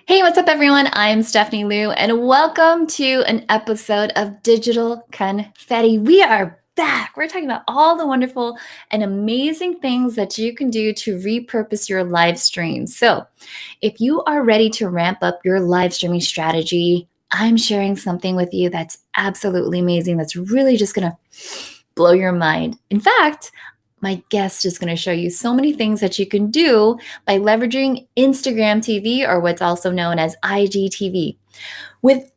Hey, what's up, everyone? I'm Stephanie Liu, and welcome to an episode of Digital Confetti. We are back. We're talking about all the wonderful and amazing things that you can do to repurpose your live streams. So, if you are ready to ramp up your live streaming strategy, I'm sharing something with you that's absolutely amazing, that's really just going to blow your mind. In fact, my guest is going to show you so many things that you can do by leveraging Instagram TV, or what's also known as IGTV. With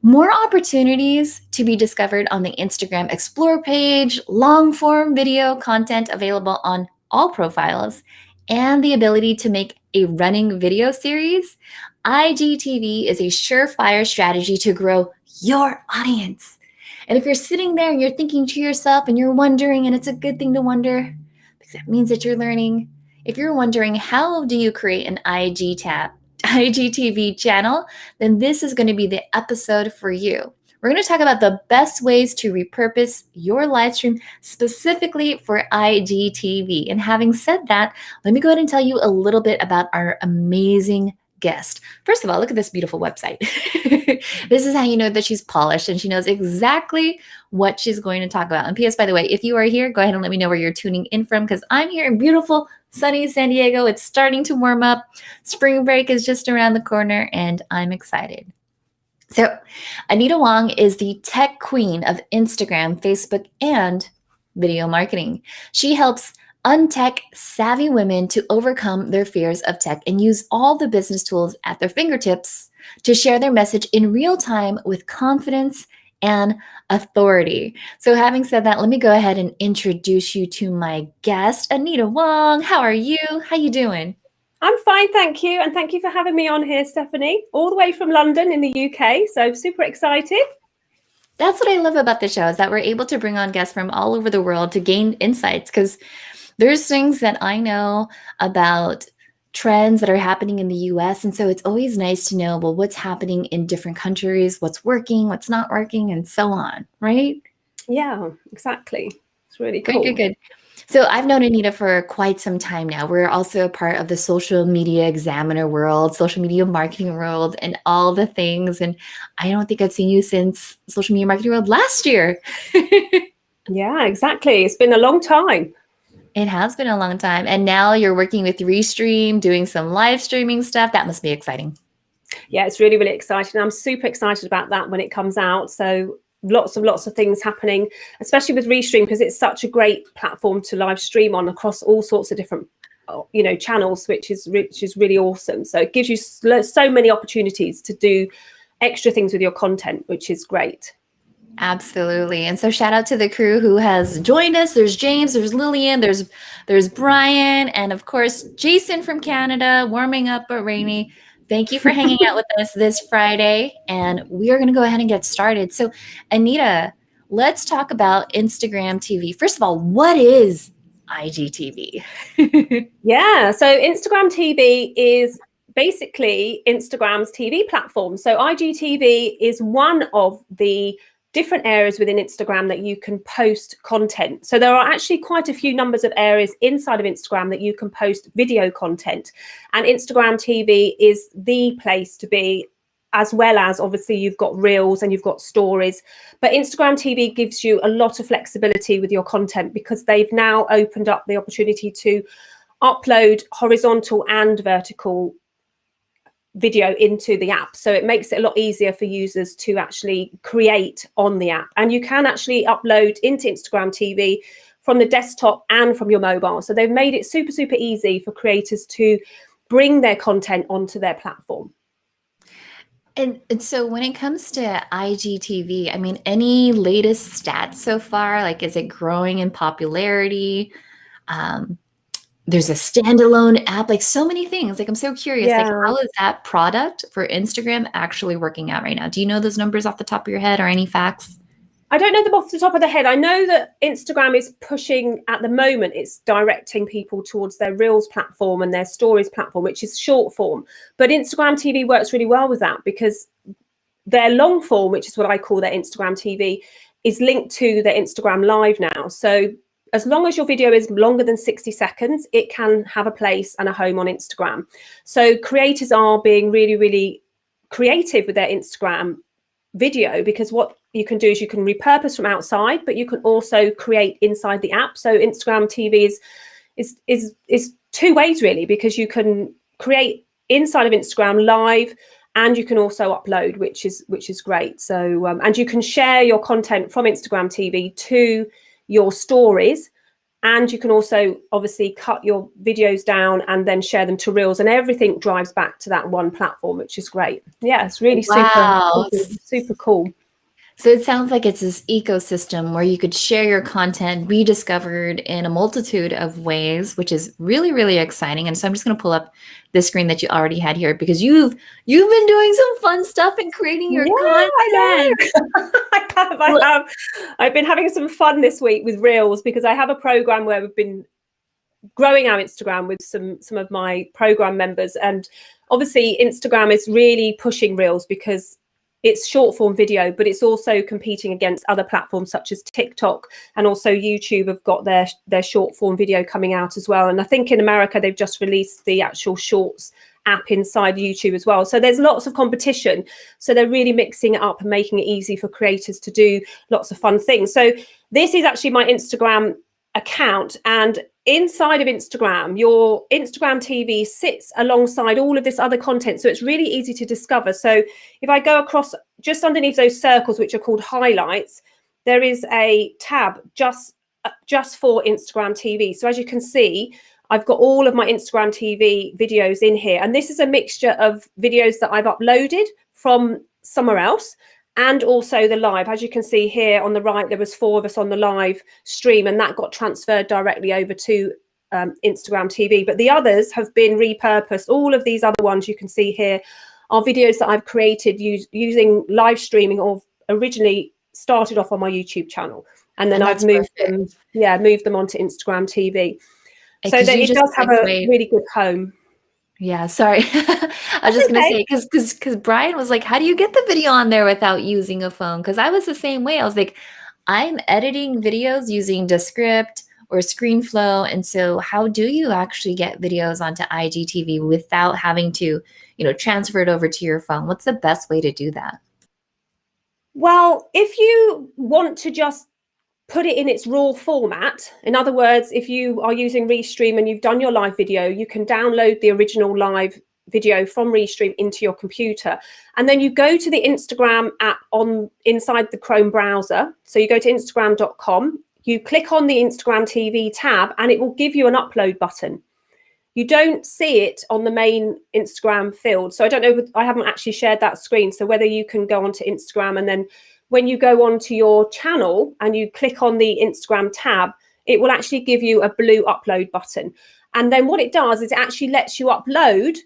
more opportunities to be discovered on the Instagram Explore page, long form video content available on all profiles, and the ability to make a running video series, IGTV is a surefire strategy to grow your audience. And if you're sitting there and you're thinking to yourself and you're wondering, and it's a good thing to wonder because that means that you're learning. If you're wondering, how do you create an IGTV channel, then this is going to be the episode for you. We're going to talk about the best ways to repurpose your live stream specifically for IGTV. And having said that, let me go ahead and tell you a little bit about our amazing guest. First of all, look at this beautiful website. This is how you know that she's polished and she knows exactly what she's going to talk about. And P.S., by the way, if you are here, go ahead and let me know where you're tuning in from, because I'm here in beautiful, sunny San Diego. It's starting to warm up. Spring break is just around the corner, and I'm excited. So, Anita Wong is the tech queen of Instagram, Facebook, and video marketing. She helps untech savvy women to overcome their fears of tech and use all the business tools at their fingertips to share their message in real time with confidence and authority. So having said that, let me go ahead and introduce you to my guest, Anita Wong. How are you? How you doing? I'm fine, thank you. And thank you for having me on here, Stephanie, all the way from London in the UK. So super excited. That's what I love about the show, is that we're able to bring on guests from all over the world to gain insights, because there's things that I know about trends that are happening in the US. And so it's always nice to know, well, what's happening in different countries, what's working, what's not working, and so on, right? Yeah, exactly. It's really cool. Good. So I've known Anita for quite some time now. We're also a part of the social media examiner world, social media marketing world, and all the things. And I don't think I've seen you since social media marketing world last year. Yeah, exactly. It's been a long time. It has been a long time. And now you're working with Restream, doing some live streaming stuff. That must be exciting. Yeah, it's really, really exciting. I'm super excited about that when it comes out. So lots of things happening, especially with Restream, because it's such a great platform to live stream on across all sorts of different channels, which is really awesome. So it gives you so many opportunities to do extra things with your content, which is great. Absolutely. And so shout out to the crew who has joined us. There's James, there's Lillian, there's Brian, and of course, Jason from Canada, warming up but rainy. Thank you for hanging out with us this Friday. And we are going to go ahead and get started. So Anita, let's talk about Instagram TV. First of all, what is IGTV? Yeah, so Instagram TV is basically Instagram's TV platform. So IGTV is one of the different areas within Instagram that you can post content. So there are actually quite a few numbers of areas inside of Instagram that you can post video content. And Instagram TV is the place to be, as well as obviously you've got reels and you've got stories. But Instagram TV gives you a lot of flexibility with your content, because they've now opened up the opportunity to upload horizontal and vertical video into the app. So it makes it a lot easier for users to actually create on the app. And you can actually upload into Instagram TV from the desktop and from your mobile. So they've made it super, super easy for creators to bring their content onto their platform. And so when it comes to IGTV, I mean, any latest stats so far? Like, is it growing in popularity? There's a standalone app, like so many things. Like, I'm so curious, like, how is that product for Instagram actually working out right now? Do you know those numbers off the top of your head, or any facts? I don't know them off the top of the head. I know that Instagram is pushing at the moment, it's directing people towards their Reels platform and their Stories platform, which is short form. But Instagram TV works really well with that, because their long form, which is what I call their Instagram TV, is linked to their Instagram Live now. So as long as your video is longer than 60 seconds, it can have a place and a home on Instagram. So creators are being really, really creative with their Instagram video, because what you can do is you can repurpose from outside, but you can also create inside the app. So Instagram TV is two ways really, because you can create inside of Instagram live, and you can also upload, which is great. So and you can share your content from Instagram TV to your stories, and you can also obviously cut your videos down and then share them to Reels, and everything drives back to that one platform, which is great. Yeah, it's really Wow. super cool. So it sounds like it's this ecosystem where you could share your content, be discovered in a multitude of ways, which is really, really exciting. And so I'm just going to pull up the screen that you already had here, because you've been doing some fun stuff and creating your content. I know. I have. I've been having some fun this week with Reels, because I have a program where we've been growing our Instagram with some of my program members, and obviously Instagram is really pushing Reels because it's short form video, but it's also competing against other platforms such as TikTok, and also YouTube have got their short form video coming out as well. And I think in America they've just released the actual Shorts app inside YouTube as well. So there's lots of competition. So they're really mixing it up and making it easy for creators to do lots of fun things. So this is actually my Instagram account, and inside of Instagram, your Instagram TV sits alongside all of this other content, so it's really easy to discover. So if I go across just underneath those circles, which are called highlights, there is a tab just for Instagram TV. So as you can see, I've got all of my Instagram TV videos in here, and this is a mixture of videos that I've uploaded from somewhere else, and also the live. As you can see here on the right, there was 4 of us on the live stream, and that got transferred directly over to Instagram TV. But the others have been repurposed. All of these other ones you can see here are videos that I've created using live streaming, or originally started off on my YouTube channel, and then I've moved them onto Instagram TV. So that it does have a really good home. Yeah, sorry. I was just gonna say, because Brian was like, how do you get the video on there without using a phone? Because I was the same way. I was like, I'm editing videos using Descript or ScreenFlow. And so how do you actually get videos onto IGTV without having to, transfer it over to your phone? What's the best way to do that? Well, if you want to just put it in its raw format, in other words, if you are using Restream and you've done your live video, you can download the original live video from Restream into your computer, and then you go to the Instagram app inside the Chrome browser. So you go to instagram.com, you click on the Instagram TV tab, and it will give you an upload button. You don't see it on the main Instagram field. So I don't know, I haven't actually shared that screen. So whether you can go onto Instagram, and then when you go onto your channel and you click on the Instagram tab, it will actually give you a blue upload button. And then what it does is it actually lets you upload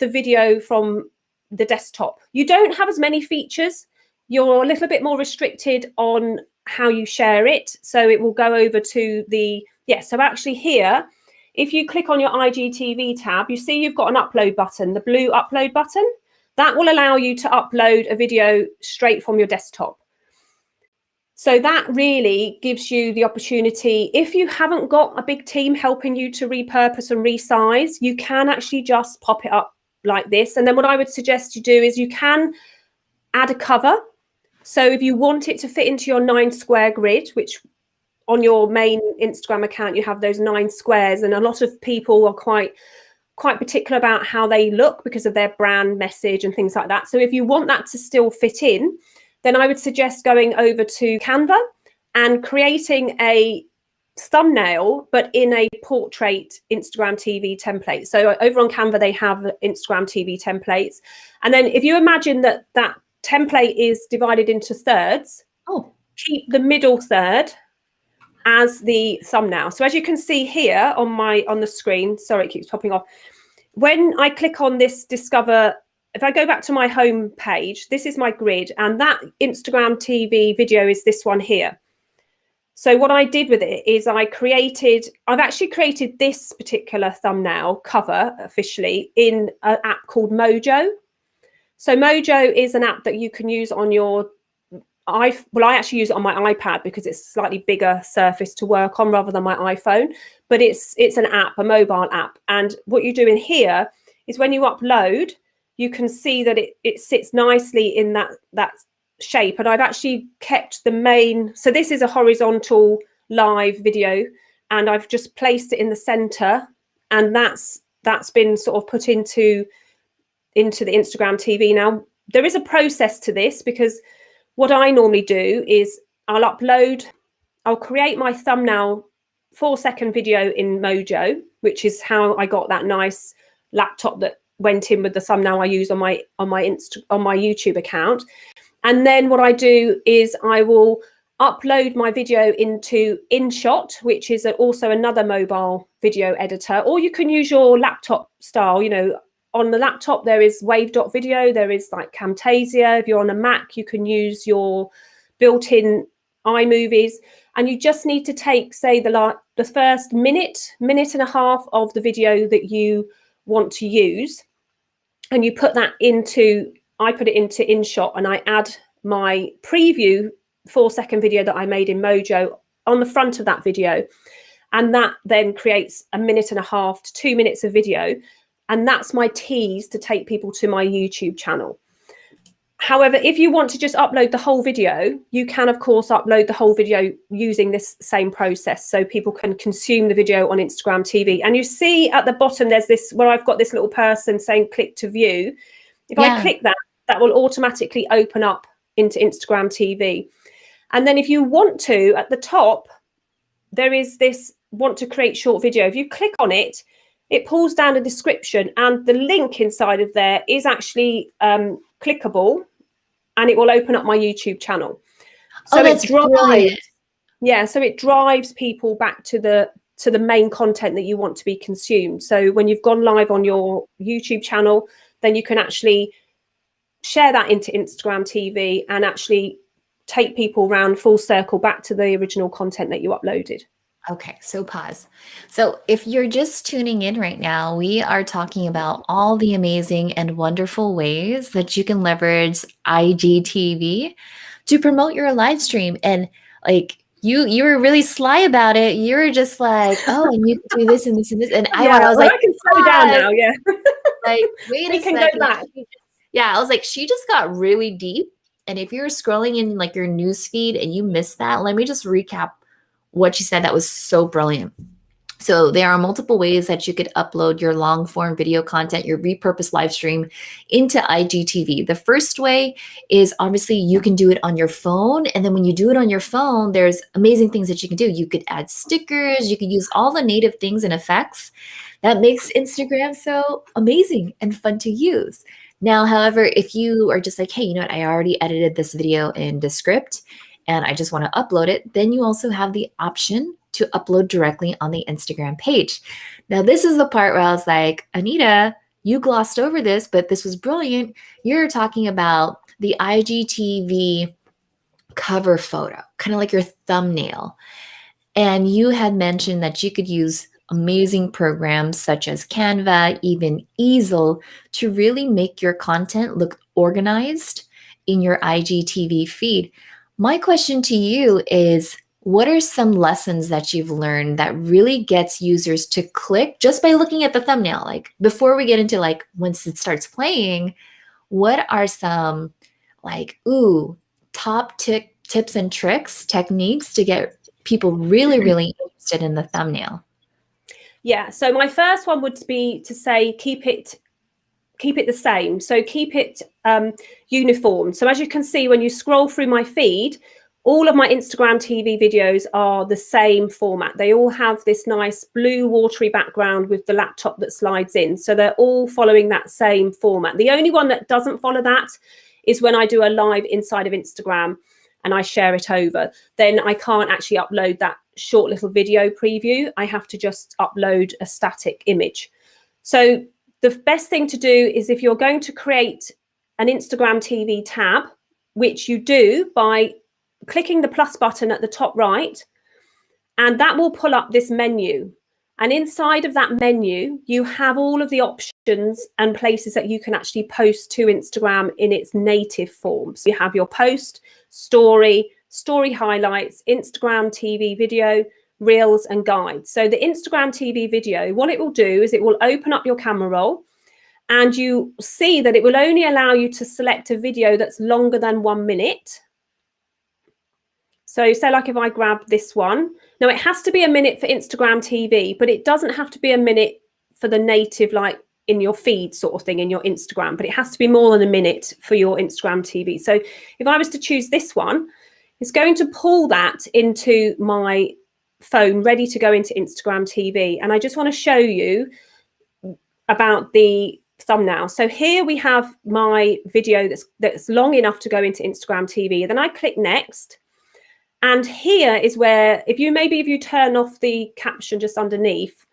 the video from the desktop. You don't have as many features. You're a little bit more restricted on how you share it. So it will go over to so actually here, if you click on your IGTV tab, you see you've got an upload button, the blue upload button. That will allow you to upload a video straight from your desktop. So that really gives you the opportunity, if you haven't got a big team helping you to repurpose and resize, you can actually just pop it up like this. And then what I would suggest you do is you can add a cover. So if you want it to fit into your 9 square grid, which on your main Instagram account, you have those 9 squares, and a lot of people are quite particular about how they look because of their brand message and things like that. So if you want that to still fit in, then I would suggest going over to Canva and creating a thumbnail, but in a portrait Instagram TV template. So over on Canva, they have Instagram TV templates. And then if you imagine that template is divided into thirds, keep the middle third as the thumbnail. So as you can see here on the screen, sorry, it keeps popping off. When I click on this discover, if I go back to my home page, this is my grid, and that Instagram TV video is this one here. So what I did with it is I've actually created this particular thumbnail cover officially in an app called Mojo. So Mojo is an app that you can use on your I actually use it on my iPad because it's a slightly bigger surface to work on rather than my iPhone. But it's an app, a mobile app. And what you do in here is when you upload, you can see that it sits nicely in that shape. And I've actually kept the main. So this is a horizontal live video, and I've just placed it in the center, and that's been sort of put into the Instagram TV. Now, there is a process to this, because what I normally do is I'll create my thumbnail 4-second video in Mojo, which is how I got that nice laptop that went in with the thumbnail I use on my YouTube account. And then what I do is I will upload my video into InShot, which is also another mobile video editor, or you can use your laptop style. On the laptop, there is Wave.video, there is like Camtasia. If you're on a Mac, you can use your built-in iMovies, and you just need to take, say, the first minute and a half of the video that you want to use, and you put that I put it into InShot, and I add my preview 4-second video that I made in Mojo on the front of that video, and that then creates a minute and a half to 2 minutes of video. And that's my tease to take people to my YouTube channel. However, if you want to just upload the whole video, you can, of course, upload the whole video using this same process, so people can consume the video on Instagram TV. And you see at the bottom, there's this where I've got this little person saying click to view. If I click that, that will automatically open up into Instagram TV. And then if you want to, at the top, there is this want to create short video. If you click on it, it pulls down a description, and the link inside of there is actually clickable, and it will open up my YouTube channel. So that's brilliant. Yeah, so it drives people back to the main content that you want to be consumed. So when you've gone live on your YouTube channel, then you can actually share that into Instagram TV and actually take people around full circle back to the original content that you uploaded. Okay, so pause. So if you're just tuning in right now, we are talking about all the amazing and wonderful ways that you can leverage IGTV to promote your live stream. And like you were really sly about it. You were just like, oh, and you can do this and this and this. And I was like, I can slow down now. Yeah. Like, wait we a can second. Go back. Yeah, I was like, she just got really deep. And if you're scrolling in like your news feed and you missed that, let me just recap what she said. That was so brilliant. So there are multiple ways that you could upload your long form video content, your repurposed live stream into IGTV. The first way is obviously you can do it on your phone. And then when you do it on your phone, there's amazing things that you can do. You could add stickers, you could use all the native things and effects that makes Instagram so amazing and fun to use. Now, however, if you are just like, hey, you know what, I already edited this video in the script and I just want to upload it, then you also have the option to upload directly on the Instagram page. Now, this is the part where I was like, Anita, you glossed over this, but this was brilliant. You're talking about the IGTV cover photo, kind of like your thumbnail. And you had mentioned that you could use amazing programs such as Canva, even Easel, to really make your content look organized in your IGTV feed. My question to you is, what are some lessons that you've learned that really gets users to click just by looking at the thumbnail? Like before we get into like once it starts playing, what are some like, top tips and tricks, techniques to get people really, really interested in the thumbnail? Yeah, so my first one would be to say keep it the same. So keep it uniform. So as you can see, when you scroll through my feed, all of my Instagram TV videos are the same format. They all have this nice blue watery background with the laptop that slides in. So they're all following that same format. The only one that doesn't follow that is when I do a live inside of Instagram and I share it over. Then I can't actually upload that short little video preview. I have to just upload a static image. So the best thing to do is if you're going to create an Instagram TV tab, which you do by clicking the plus button at the top right, and that will pull up this menu. And inside of that menu, you have all of the options sections and places that you can actually post to Instagram in its native form. So you have your post, story, story highlights, Instagram TV video, reels and guides. So the Instagram TV video, what it will do is it will open up your camera roll, and you see that it will only allow you to select a video that's longer than 1 minute. So say like if I grab this one, now it has to be a minute for Instagram TV, but it doesn't have to be a minute for the native, like in your feed sort of thing in your Instagram, but it has to be more than a minute for your Instagram TV. So if I was to choose this one, it's going to pull that into my phone ready to go into Instagram TV. And I just want to show you about the thumbnail. So here we have my video that's long enough to go into Instagram TV. Then I click next. And here is where, if you turn off the caption just underneath,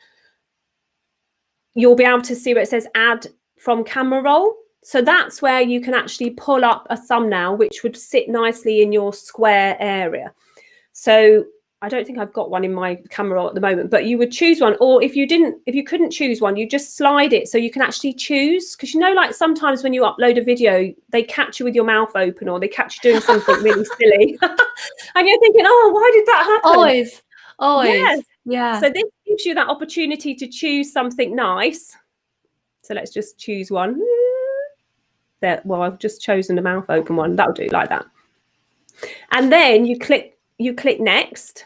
you'll be able to see where it says add from camera roll. So that's where you can actually pull up a thumbnail, which would sit nicely in your square area. So I don't think I've got one in my camera roll at the moment, but you would choose one. Or if you couldn't choose one, you just slide it so you can actually choose. Because like sometimes when you upload a video, they catch you with your mouth open, or they catch you doing something really silly. And you're thinking, oh, why did that happen? Always. Yeah. So this gives you that opportunity to choose something nice. So let's just choose one. There, well, I've just chosen the mouth open one. That'll do, like that. And then you click next.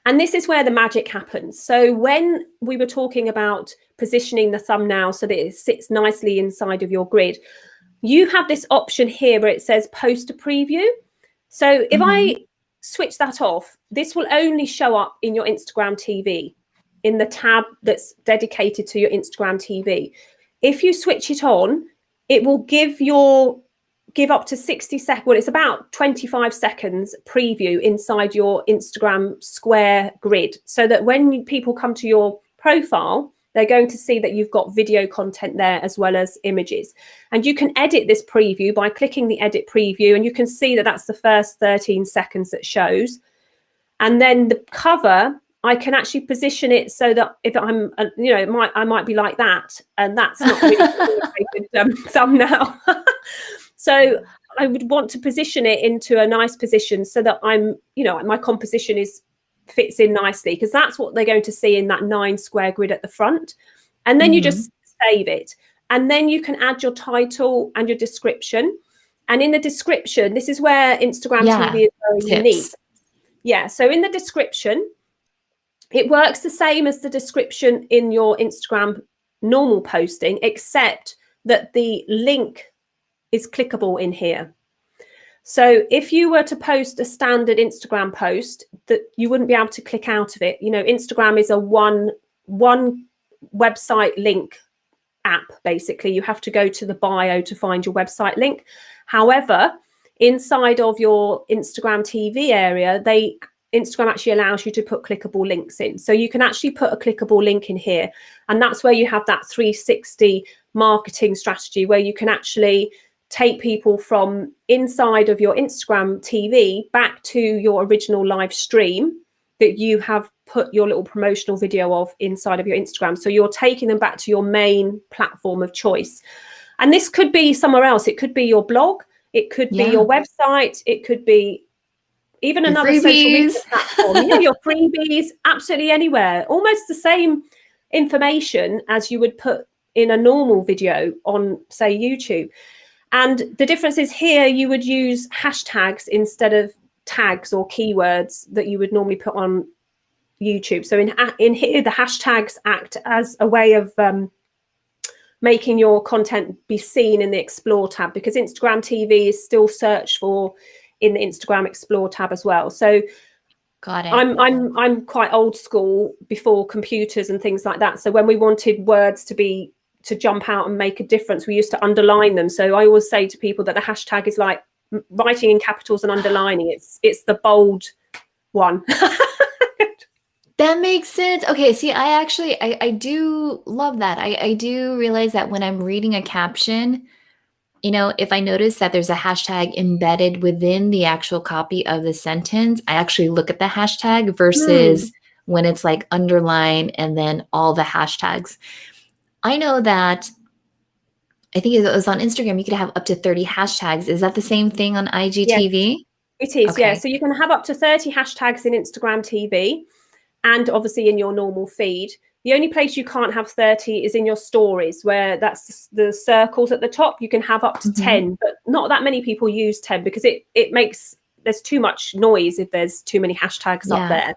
And this is where the magic happens. So when we were talking about positioning the thumbnail so that it sits nicely inside of your grid, you have this option here where it says post a preview. So if I switch that off, this will only show up in your Instagram TV, in the tab that's dedicated to your Instagram TV. If you switch it on, it will give up to 60 seconds. Well, it's about 25 seconds preview inside your Instagram square grid, so that when people come to your profile, they're going to see that you've got video content there as well as images. And you can edit this preview by clicking the edit preview, and you can see that that's the first 13 seconds that shows. And then the cover, I can actually position it so that if I'm, I might be like that, and that's not really a good thumbnail. So I would want to position it into a nice position so that my composition fits in nicely, because that's what they're going to see in that 9 square grid at the front. And then you just save it. And then you can add your title and your description. And in the description, this is where Instagram TV is very unique. Yeah, so in the description, it works the same as the description in your Instagram normal posting, except that the link is clickable in here. So if you were to post a standard Instagram post, that you wouldn't be able to click out of it. Instagram is a one website link app, basically. You have to go to the bio to find your website link. However, inside of your Instagram TV area, Instagram actually allows you to put clickable links in. So you can actually put a clickable link in here. And that's where you have that 360 marketing strategy, where you can actually take people from inside of your Instagram TV back to your original live stream that you have put your little promotional video of inside of your Instagram. So you're taking them back to your main platform of choice. And this could be somewhere else. It could be your blog. It could be your website. It could be even your another social media platform. Your freebies, absolutely anywhere. Almost the same information as you would put in a normal video on, say, YouTube. And the difference is here you would use hashtags instead of tags or keywords that you would normally put on YouTube. So in here, the hashtags act as a way of making your content be seen in the Explore tab, because Instagram TV is still searched for in the Instagram Explore tab as well. So got it. I'm quite old school, before computers and things like that. So when we wanted words to jump out and make a difference, we used to underline them. So I always say to people that the hashtag is like writing in capitals and underlining. It's the bold one. That makes sense. Okay, see, I do love that. I do realize that when I'm reading a caption, if I notice that there's a hashtag embedded within the actual copy of the sentence, I actually look at the hashtag versus when it's like underlined and then all the hashtags. I know that I think it was on Instagram, you could have up to 30 hashtags. Is that the same thing on Yes, IGTV? it is. Yeah. Okay. So you can have up to 30 hashtags in Instagram TV and obviously in your normal feed. The only place you can't have 30 is in your stories, where that's the circles at the top. You can have up to Mhm. 10, but not that many people use 10 because it makes, there's too much noise if there's too many hashtags up Yeah. there.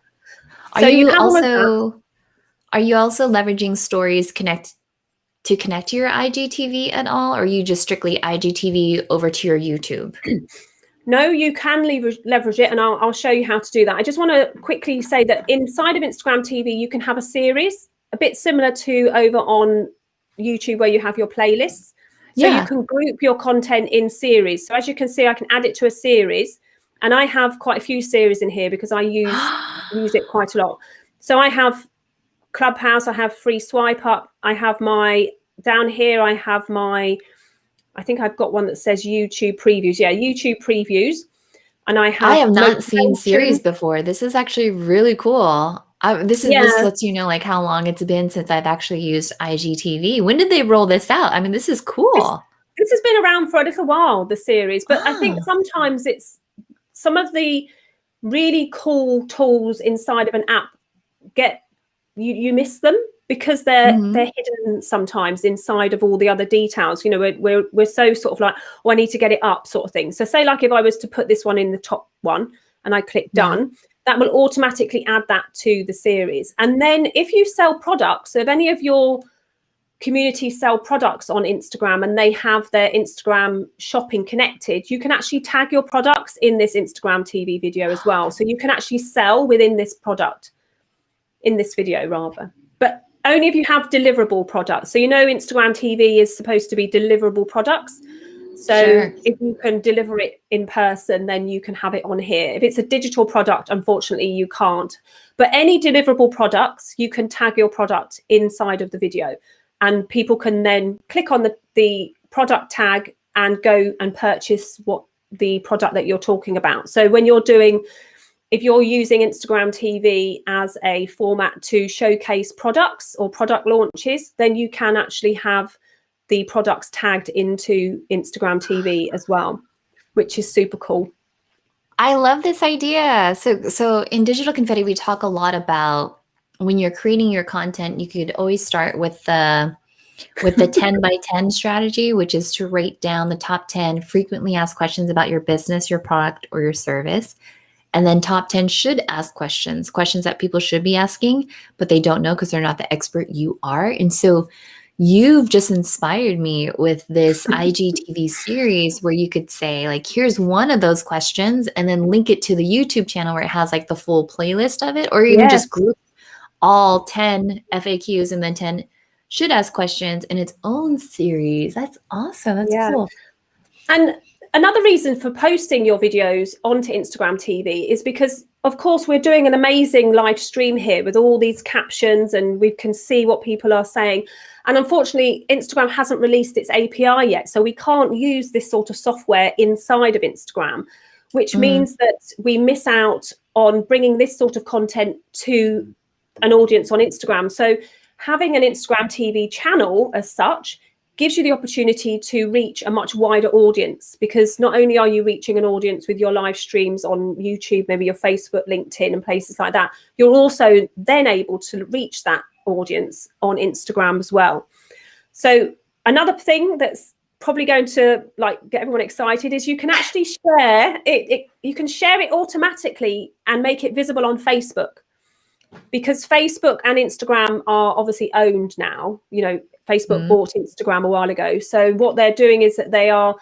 Are So you you have all of that. also leveraging stories to connect to your IGTV at all, or are you just strictly IGTV over to your YouTube? No, you can leverage it, and I'll show you how to do that. I just want to quickly say that inside of Instagram TV, you can have a series, a bit similar to over on YouTube where you have your playlists. So you Yeah. can group your content in series. So as you can see, I can add it to a series, and I have quite a few series in here because I use it quite a lot. So I have Clubhouse, I have Free Swipe Up, I have my, down here I have my, I think I've got one that says YouTube previews. Yeah, YouTube previews. And I I have have not seen series motivation. before. This is actually really cool. This Yeah, lets you know like how long it's been since I've actually used IGTV. When did they roll this out? I mean, this is this, cool. this has been around for a little while, the series. But I think Oh. sometimes it's some of the really cool tools inside of an app get you miss them because they're Mhm. hidden sometimes inside of all the other details. You know, we're so sort of like, oh, I need to get it up sort of thing. So say like if I was to put this one in the top one and I click Yeah. done, that will automatically add that to the series. And then if you sell products, so if any of your community sell products on Instagram and they have their Instagram shopping connected, you can actually tag your products in this Instagram TV video as well. So you can actually sell within this product, in this video rather, but only if you have deliverable products. So you know Instagram TV is supposed to be deliverable products. So Sure. if you can deliver it in person, then you can have it on here. If it's a digital product, unfortunately, you can't. But any deliverable products, you can tag your product inside of the video. And people can then click on the product tag and go and purchase what the product that you're talking about. So when you're doing, if you're using Instagram TV as a format to showcase products or product launches, then you can actually have the products tagged into Instagram TV as well, which is super cool. I love this idea. So in Digital Confetti, we talk a lot about when you're creating your content, you could always start with the 10 by 10 strategy, which is to write down the top 10 frequently asked questions about your business, your product, or your service. And then top 10 should ask questions that people should be asking, but they don't know because they're not the expert you are. And so you've just inspired me with this IGTV series where you could say, like, here's one of those questions, and then link it to the YouTube channel where it has like the full playlist of it, or even Yes, just group all 10 FAQs and then 10 should ask questions in its own series. That's awesome. That's yeah. cool. And another reason for posting your videos onto Instagram TV is because, of course, we're doing an amazing live stream here with all these captions and we can see what people are saying. And unfortunately, Instagram hasn't released its API yet. So we can't use this sort of software inside of Instagram, which Mm. means that we miss out on bringing this sort of content to an audience on Instagram. So having an Instagram TV channel as such gives you the opportunity to reach a much wider audience, because not only are you reaching an audience with your live streams on YouTube, maybe your Facebook, LinkedIn and places like that, you're also then able to reach that audience on Instagram as well. So another thing that's probably going to like get everyone excited is you can actually share it, you can share it automatically and make it visible on Facebook, because Facebook and Instagram are obviously owned now. You know, Facebook Mm. bought Instagram a while ago. So what they're doing is that they are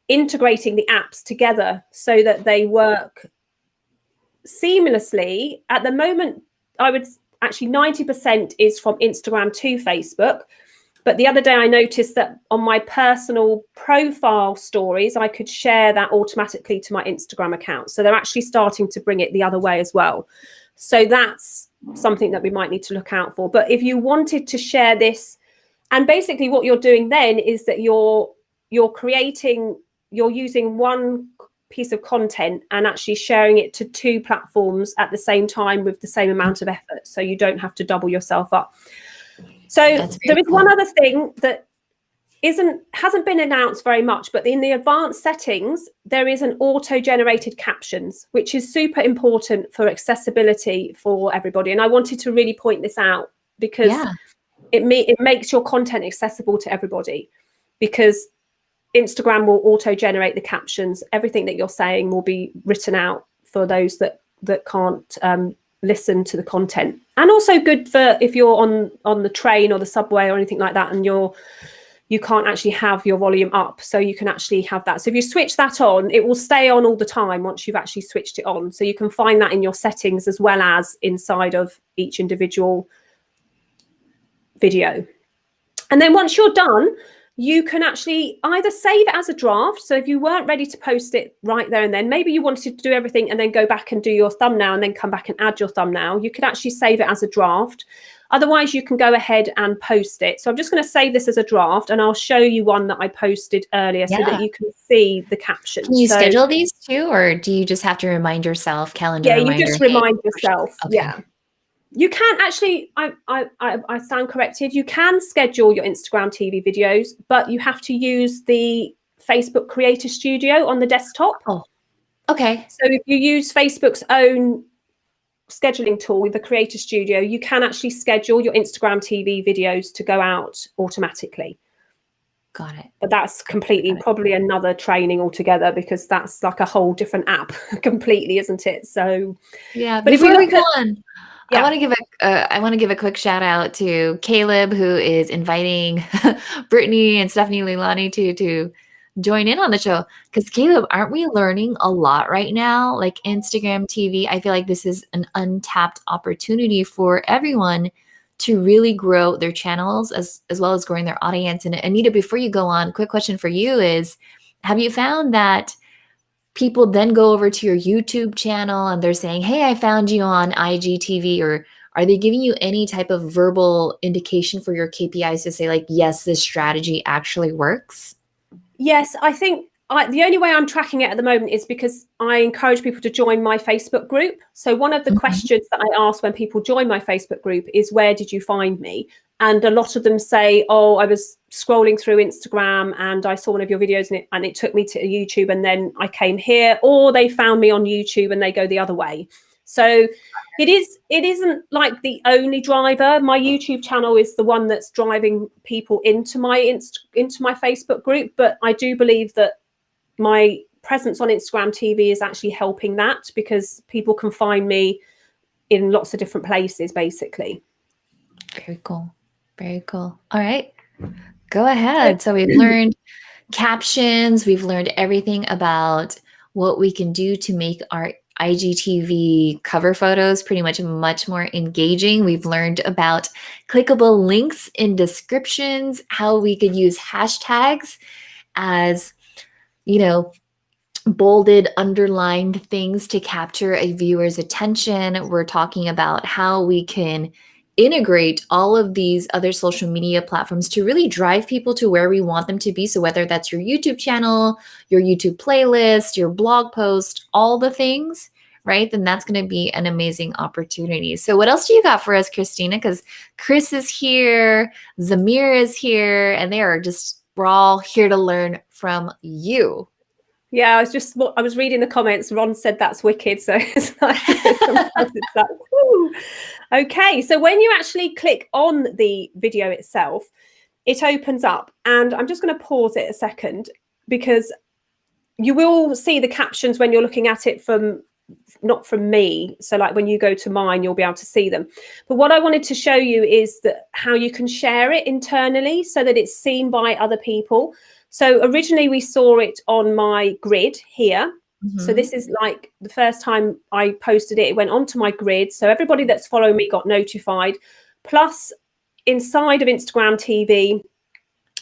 integrating the apps together so that they work seamlessly. At the moment, I would actually 90% is from Instagram to Facebook. But the other day I noticed that on my personal profile stories, I could share that automatically to my Instagram account. So they're actually starting to bring it the other way as well. So that's something that we might need to look out for. But if you wanted to share this, and basically what you're doing then is that you're using one piece of content and actually sharing it to two platforms at the same time with the same amount of effort. So you don't have to double yourself up. So That's there very is cool. one other thing that hasn't been announced very much, but in the advanced settings, there is an auto-generated captions, which is super important for accessibility for everybody. And I wanted to really point this out because Yeah. it makes your content accessible to everybody, because Instagram will auto-generate the captions. Everything that you're saying will be written out for those that can't listen to the content. And also good for if you're on the train or the subway or anything like that, and you can't actually have your volume up, so you can actually have that. So if you switch that on, it will stay on all the time once you've actually switched it on. So you can find that in your settings as well as inside of each individual video. And then once you're done, you can actually either save it as a draft. So if you weren't ready to post it right there and then, maybe you wanted to do everything and then go back and do your thumbnail and then come back and add your thumbnail, you could actually save it as a draft. Otherwise, you can go ahead and post it. So I'm just going to save this as a draft, and I'll show you one that I posted earlier so that you can see the captions. Can you schedule these too, or do you just have to remind yourself, calendar reminder? Yeah, you just remind yourself. Okay. Yeah. You can actually, I stand corrected, you can schedule your Instagram TV videos, but you have to use the Facebook Creator Studio on the desktop. Oh, okay. So if you use Facebook's own scheduling tool with the Creator Studio, you can actually schedule your Instagram TV videos to go out automatically. Got it. But that's completely probably another training altogether, because that's like a whole different app completely, isn't it? So yeah, but if we look at yeah. I want to give a quick shout out to Caleb, who is inviting Brittany and Stephanie Leilani to join in on the show. Because Caleb, aren't we learning a lot right now? Like Instagram TV, I feel like this is an untapped opportunity for everyone to really grow their channels as well as growing their audience. And Anita, before you go on, quick question for you is, have you found that people then go over to your YouTube channel and they're saying, hey, I found you on IGTV, or are they giving you any type of verbal indication for your KPIs to say like, yes, this strategy actually works? Yes, I think the only way I'm tracking it at the moment is because I encourage people to join my Facebook group. So one of the questions that I ask when people join my Facebook group is, where did you find me? And a lot of them say, oh, I was scrolling through Instagram and I saw one of your videos and it took me to YouTube and then I came here, or they found me on YouTube and they go the other way. So it isn't like the only driver. My YouTube channel is the one that's driving people into my Facebook group, but I do believe that my presence on Instagram TV is actually helping that, because people can find me in lots of different places, basically. Very cool. Very cool. All right, go ahead. So we've learned captions. We've learned everything about what we can do to make our IGTV cover photos pretty much more engaging. We've learned about clickable links in descriptions, how we could use hashtags as, bolded, underlined things to capture a viewer's attention. We're talking about how we can integrate all of these other social media platforms to really drive people to where we want them to be. So whether that's your YouTube channel, your YouTube playlist, your blog post, all the things, right? Then that's going to be an amazing opportunity. So what else do you got for us, Christina? Because Chris is here, Zamir is here, and we're all here to learn from you. Yeah, I was reading the comments. Ron said that's wicked. So it's like, woo. Okay. So when you actually click on the video itself, it opens up, and I'm just going to pause it a second, because you will see the captions when you're looking at it not from me. So like when you go to mine, you'll be able to see them. But what I wanted to show you is how you can share it internally so that it's seen by other people. So originally we saw it on my grid here. So this is like the first time I posted it, it went onto my grid. So everybody that's following me got notified. Plus inside of Instagram TV,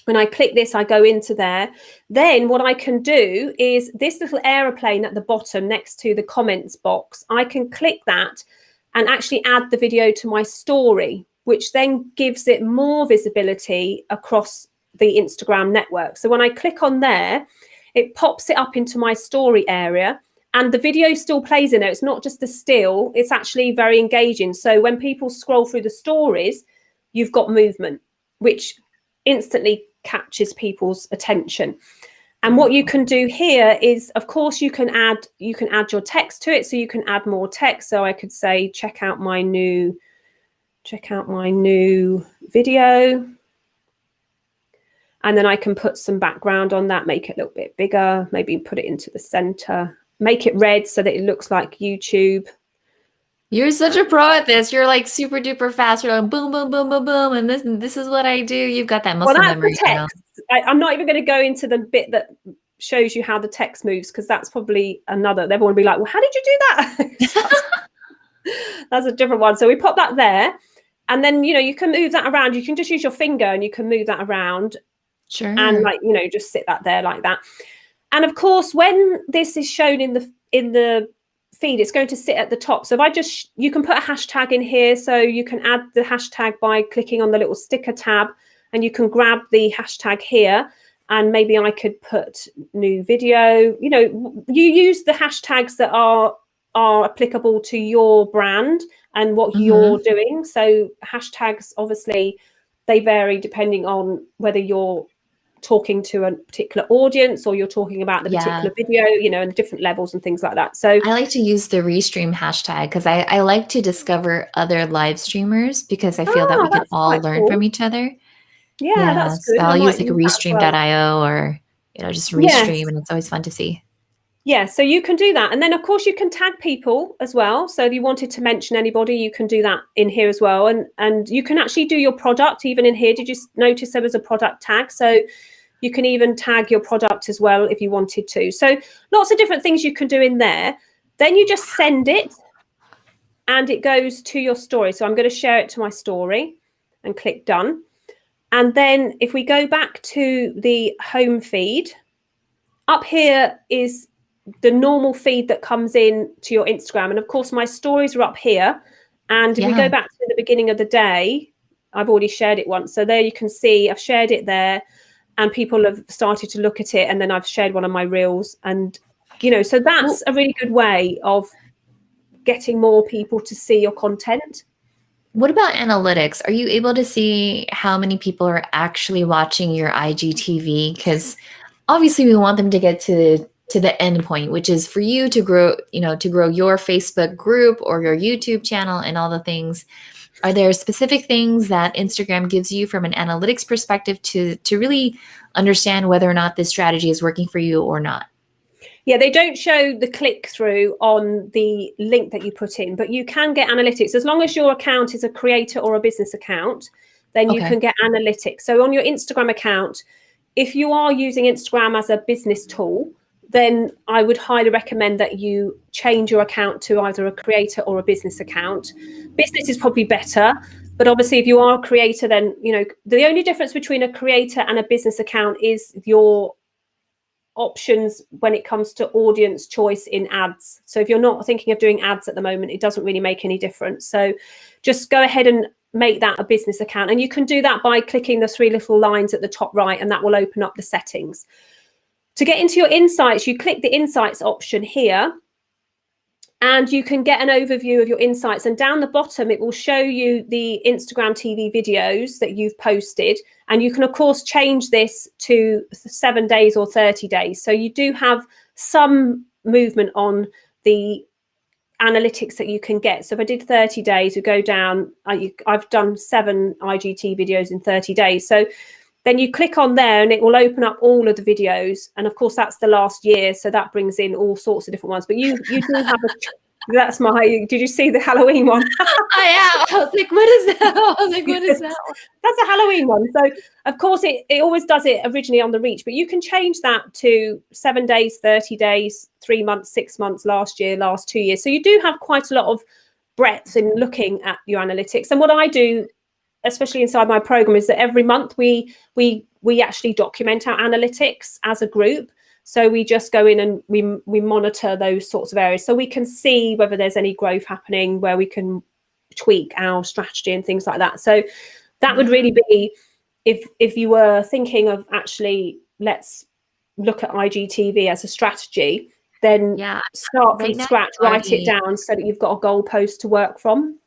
when I click this, I go into there. Then what I can do is this little aeroplane at the bottom next to the comments box, I can click that and actually add the video to my story, which then gives it more visibility across the Instagram network. So when I click on there, it pops it up into my story area, and the video still plays in there. It's not just a still, it's actually very engaging. So when people scroll through the stories, you've got movement, which instantly captures people's attention. And what you can do here is, of course, you can add your text to it. So you can add more text. So I could say, check out my new video. And then I can put some background on that, make it a little bit bigger, maybe put it into the center, make it red so that it looks like YouTube. You're such a pro at this. You're like super duper fast. You're like boom, boom, boom, boom, boom. And this is what I do. You've got that muscle memory now. I'm not even going to go into the bit that shows you how the text moves, because that's probably another. Everyone will be like, well, how did you do that? That's a different one. So we pop that there. And then, you can move that around. You can just use your finger and you can move that around. Sure. And just sit that there like that. And of course, when this is shown in the feed, it's going to sit at the top. So if you can put a hashtag in here. So you can add the hashtag by clicking on the little sticker tab, and you can grab the hashtag here. And maybe I could put new video. You use the hashtags that are applicable to your brand and what you're doing. So hashtags, obviously, they vary depending on whether you're talking to a particular audience or you're talking about the particular video, and different levels and things like that. So I like to use the restream hashtag because I like to discover other live streamers, because I feel that we can all learn from each other. Yeah, that's good. So I'll use like restream.io or just restream, and it's always fun to see. Yeah, so you can do that. And then, of course, you can tag people as well. So if you wanted to mention anybody, you can do that in here as well. And you can actually do your product even in here. Did you notice there was a product tag? So you can even tag your product as well if you wanted to. So lots of different things you can do in there. Then you just send it and it goes to your story. So I'm going to share it to my story and click done. And then if we go back to the home feed, up here is the normal feed that comes in to your Instagram. And of course, my stories are up here. And if we go back to the beginning of the day, I've already shared it once. So there you can see I've shared it there and people have started to look at it. And then I've shared one of my reels. And, so that's a really good way of getting more people to see your content. What about analytics? Are you able to see how many people are actually watching your IGTV? Because obviously we want them to get to the end point, which is for you to grow, to grow your Facebook group or your YouTube channel and all the things. Are there specific things that Instagram gives you from an analytics perspective to really understand whether or not this strategy is working for you or not? Yeah, they don't show the click-through on the link that you put in, but you can get analytics. As long as your account is a creator or a business account, then you can get analytics. So on your Instagram account, if you are using Instagram as a business tool, then I would highly recommend that you change your account to either a creator or a business account. Business is probably better, but obviously if you are a creator, then, the only difference between a creator and a business account is your options when it comes to audience choice in ads. So if you're not thinking of doing ads at the moment, it doesn't really make any difference. So just go ahead and make that a business account. And you can do that by clicking the three little lines at the top right, and that will open up the settings. To get into your insights, you click the insights option here, and you can get an overview of your insights. And down the bottom, it will show you the Instagram TV videos that you've posted. And you can, of course, change this to 7 days or 30 days. So you do have some movement on the analytics that you can get. So if I did 30 days, we go down, I've done 7 IGT videos in 30 days. So then you click on there and it will open up all of the videos. And of course, that's the last year. So that brings in all sorts of different ones. But you do have that's did you see the Halloween one? I was like, what is that? That's a Halloween one. So of course, it always does it originally on the reach, but you can change that to 7 days, 30 days, 3 months, 6 months, last year, last 2 years. So you do have quite a lot of breadth in looking at your analytics. And what I do, especially inside my program, is that every month we actually document our analytics as a group. So we just go in and we monitor those sorts of areas, so we can see whether there's any growth happening, where we can tweak our strategy and things like that. So that would really be, if you were thinking of actually, let's look at IGTV as a strategy, then start from scratch, write it down so that you've got a goalpost to work from.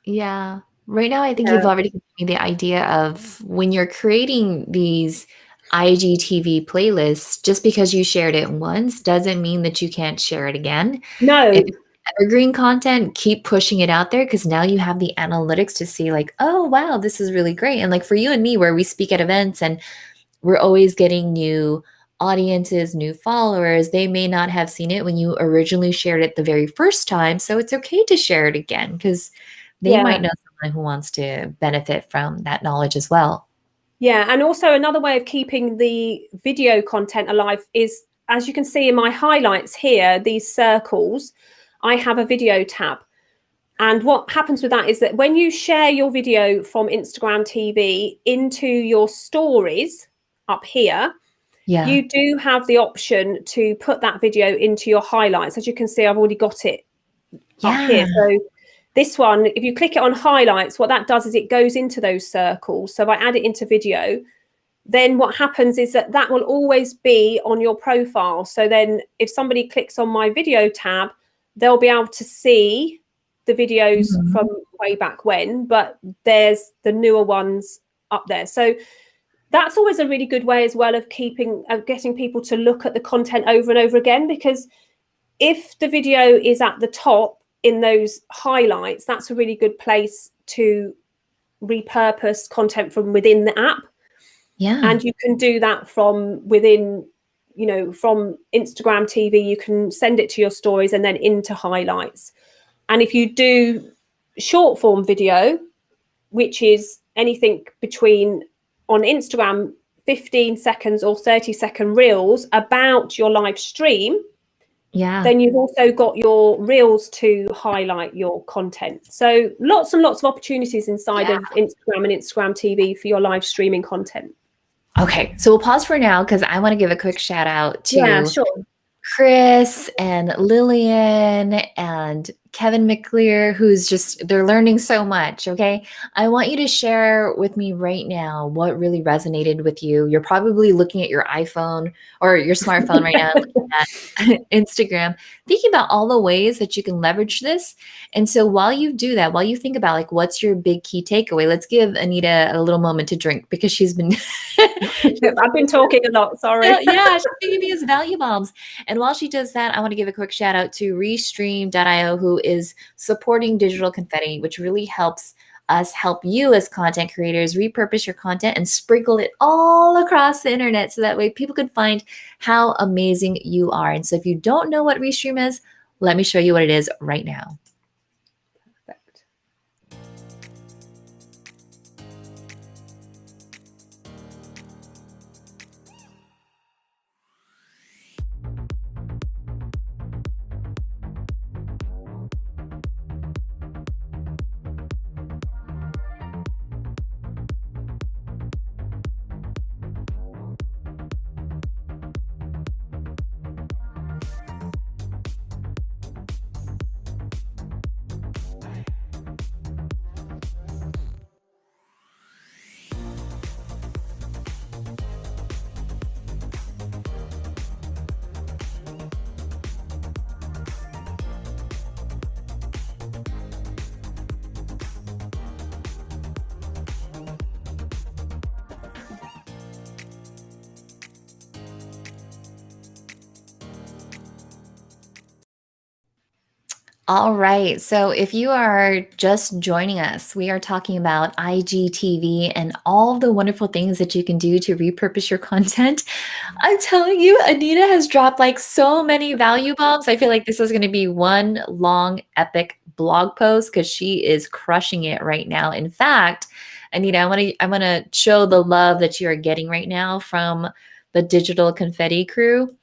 Yeah. Right now, I think Yeah. you've already given me the idea of when you're creating these IGTV playlists, just because you shared it once doesn't mean that you can't share it again. If No. it's evergreen content, keep pushing it out there because now you have the analytics to see, like, oh, wow, this is really great. And like for you and me, where we speak at events and we're always getting new audiences, new followers, they may not have seen it when you originally shared it the very first time. So it's okay to share it again because they might Yeah. know someone who wants to benefit from that knowledge as well. Yeah. And also another way of keeping the video content alive is, as you can see in my highlights here, these circles, I have a video tab. And what happens with that is that when you share your video from Instagram TV into your stories up here, Yeah. you do have the option to put that video into your highlights. As you can see, I've already got it up Yeah. here. So this one, if you click it on highlights, what that does is it goes into those circles. So if I add it into video, then what happens is that that will always be on your profile. So then if somebody clicks on my video tab, they'll be able to see the videos Mhm. from way back when, but there's the newer ones up there. So that's always a really good way as well of getting people to look at the content over and over again, because if the video is at the top in those highlights, that's a really good place to repurpose content from within the app. Yeah. And you can do that from within, from Instagram TV. You can send it to your stories and then into highlights. And if you do short form video, which is anything between, on Instagram, 15 seconds or 30-second reels about your live stream, Yeah. then you've also got your reels to highlight your content. So lots and lots of opportunities inside Yeah. of Instagram and Instagram TV for your live streaming content. Okay. So we'll pause for now because I want to give a quick shout out Yeah, to sure. Chris and Lillian and Kevin McClear, they're learning so much. Okay. I want you to share with me right now what really resonated with you. You're probably looking at your iPhone or your smartphone right now, looking at Instagram, thinking about all the ways that you can leverage this. And so while you do that, while you think about like what's your big key takeaway, let's give Anita a little moment to drink because she's been I've been talking a lot, sorry. yeah, she's giving me his value bombs. And while she does that, I want to give a quick shout out to Restream.io, who is supporting Digital Confetti, which really helps us help you as content creators repurpose your content and sprinkle it all across the internet so that way people can find how amazing you are. And so if you don't know what Restream is, let me show you what it is right now. Perfect. All right. So if you are just joining us, we are talking about IGTV and all the wonderful things that you can do to repurpose your content. I'm telling you, Anita has dropped like so many value bombs. I feel like this is going to be one long, epic blog post because she is crushing it right now. In fact, Anita, I want to show the love that you are getting right now from the Digital Confetti crew.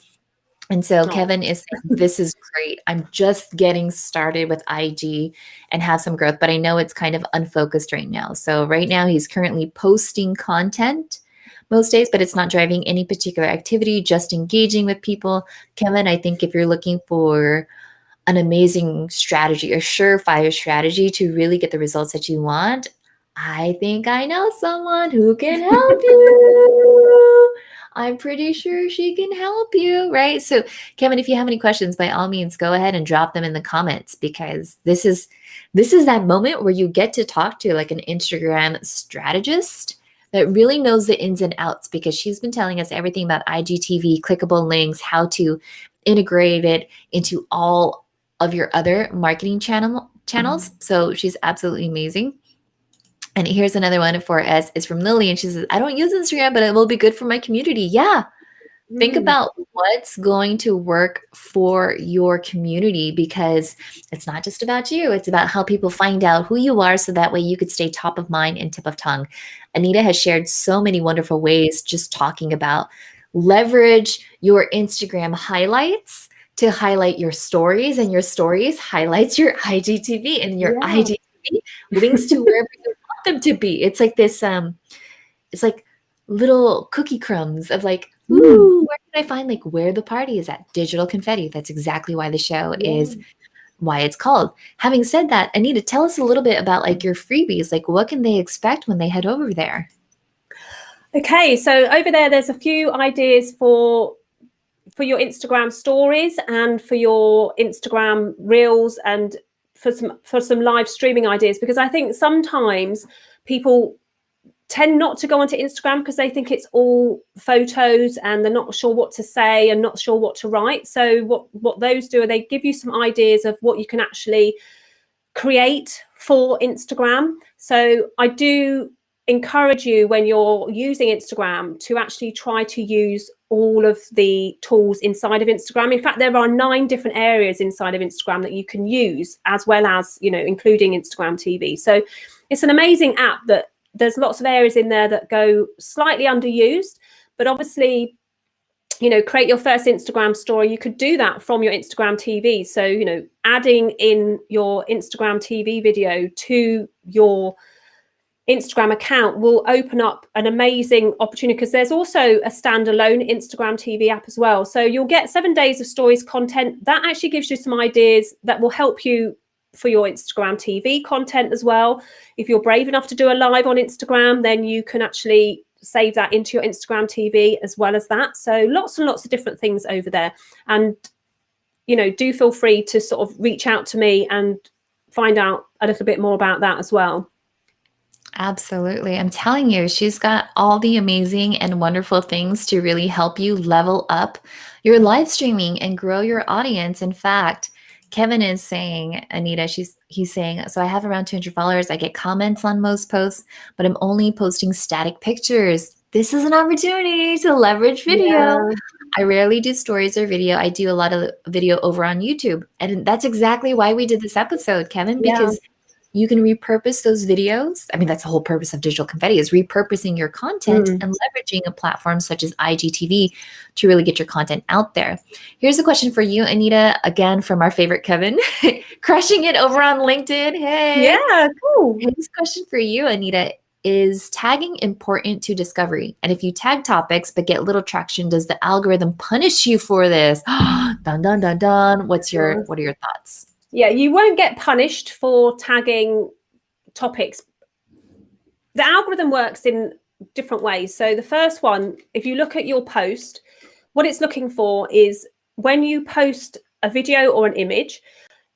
And so Oh, Kevin is saying, this is great. I'm just getting started with IG and have some growth, but I know it's kind of unfocused right now. So right now he's currently posting content most days, but it's not driving any particular activity, just engaging with people. Kevin, I think if you're looking for an amazing strategy, a surefire strategy to really get the results that you want, I think I know someone who can help you. I'm pretty sure she can help you, right? So, Kevin, if you have any questions, by all means, go ahead and drop them in the comments, because this is that moment where you get to talk to like an Instagram strategist that really knows the ins and outs, because she's been telling us everything about IGTV, clickable links, how to integrate it into all of your other marketing channels. So she's absolutely amazing. And here's another one for us. It's from Lily, and she says, I don't use Instagram, but it will be good for my community. Yeah. Think about what's going to work for your community, because it's not just about you. It's about how people find out who you are, so that way you could stay top of mind and tip of tongue. Anita has shared so many wonderful ways, just talking about leverage your Instagram highlights to highlight your stories, and your stories highlights your IGTV, and your Yeah. IGTV links to wherever you want them to be. It's like this it's like little cookie crumbs of like, ooh, where can I find like where the party is at? Digital confetti. That's exactly why the show is why it's called. Having said that, Anita, tell us a little bit about like your freebies. Like, what can they expect when they head over there? Okay, so over there, there's a few ideas for your Instagram stories and for your Instagram reels, and for some live streaming ideas, because I think sometimes people tend not to go onto Instagram because they think it's all photos and they're not sure what to say and not sure what to write. So what those do, are they give you some ideas of what you can actually create for Instagram. So I do encourage you, when you're using Instagram, to actually try to use all of the tools inside of Instagram. In fact, there are 9 different areas inside of Instagram that you can use, as well as, including Instagram TV. So it's an amazing app that there's lots of areas in there that go slightly underused, but obviously, create your first Instagram story. You could do that from your Instagram TV. So, adding in your Instagram TV video to your Instagram account will open up an amazing opportunity, because there's also a standalone Instagram TV app as well. So you'll get 7 days of stories content that actually gives you some ideas that will help you for your Instagram TV content as well. If you're brave enough to do a live on Instagram, then you can actually save that into your Instagram TV as well as that. So lots and lots of different things over there. And, do feel free to sort of reach out to me and find out a little bit more about that as well. Absolutely. I'm telling you, she's got all the amazing and wonderful things to really help you level up your live streaming and grow your audience. In fact, Kevin is saying, Anita, he's saying, so I have around 200 followers. I get comments on most posts, but I'm only posting static pictures. This is an opportunity to leverage video. Yeah. I rarely do stories or video. I do a lot of video over on YouTube. And that's exactly why we did this episode, Kevin, because you can repurpose those videos. I mean, that's the whole purpose of Digital Confetti, is repurposing your content and leveraging a platform such as IGTV to really get your content out there. Here's a question for you, Anita, again, from our favorite Kevin, crushing it over on LinkedIn. Hey. Yeah, cool. His question for you, Anita, is tagging important to discovery? And if you tag topics but get little traction, does the algorithm punish you for this? Dun, dun, dun, dun. What are your thoughts? Yeah, you won't get punished for tagging topics. The algorithm works in different ways. So the first one, if you look at your post, what it's looking for is, when you post a video or an image,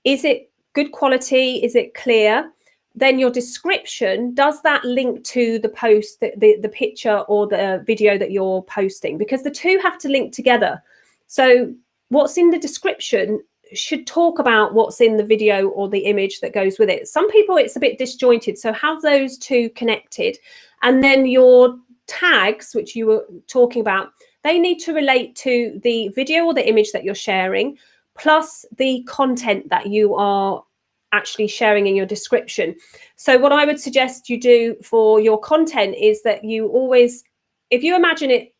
is it good quality? Is it clear? Then your description, does that link to the post, the picture or the video that you're posting? Because the two have to link together. So what's in the description should talk about what's in the video or the image that goes with it. Some people, it's a bit disjointed, so have those two connected. And then your tags, which you were talking about, they need to relate to the video or the image that you're sharing, plus the content that you are actually sharing in your description. So what I would suggest you do for your content is that you always, if you imagine it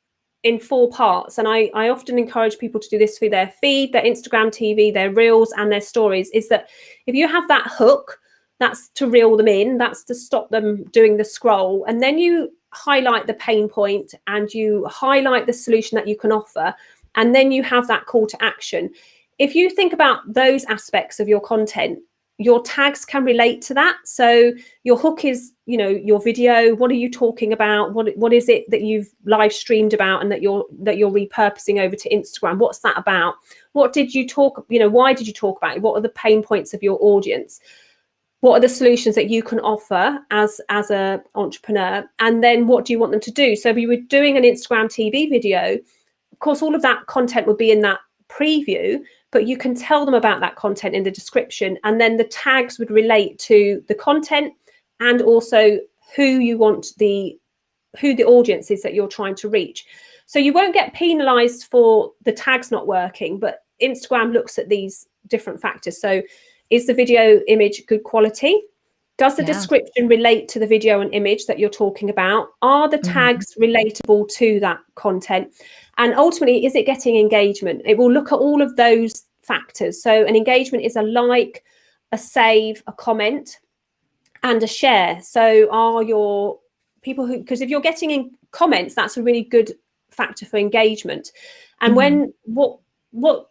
in 4 parts, and I often encourage people to do this for their feed, their Instagram TV, their reels and their stories, is that if you have that hook, that's to reel them in, that's to stop them doing the scroll, and then you highlight the pain point and you highlight the solution that you can offer, and then you have that call to action. If you think about those aspects of your content, your tags can relate to that. So your hook is, you know, your video. What are you talking about? What is it that you've live streamed about and that you're repurposing over to Instagram? What's that about? What did you talk, you know, why did you talk about it? What are the pain points of your audience? What are the solutions that you can offer as a entrepreneur? And then what do you want them to do? So if you were doing an Instagram TV video, of course, all of that content would be in that preview, but you can tell them about that content in the description, and then the tags would relate to the content and also who you want who the audience is that you're trying to reach. So you won't get penalized for the tags not working, but Instagram looks at these different factors. So is the video image good quality? Does the description relate to the video and image that you're talking about? Are the tags relatable to that content? And ultimately, is it getting engagement? It will look at all of those factors. So an engagement is a like, a save, a comment, and a share. So are your people who, because if you're getting in comments, that's a really good factor for engagement. And when what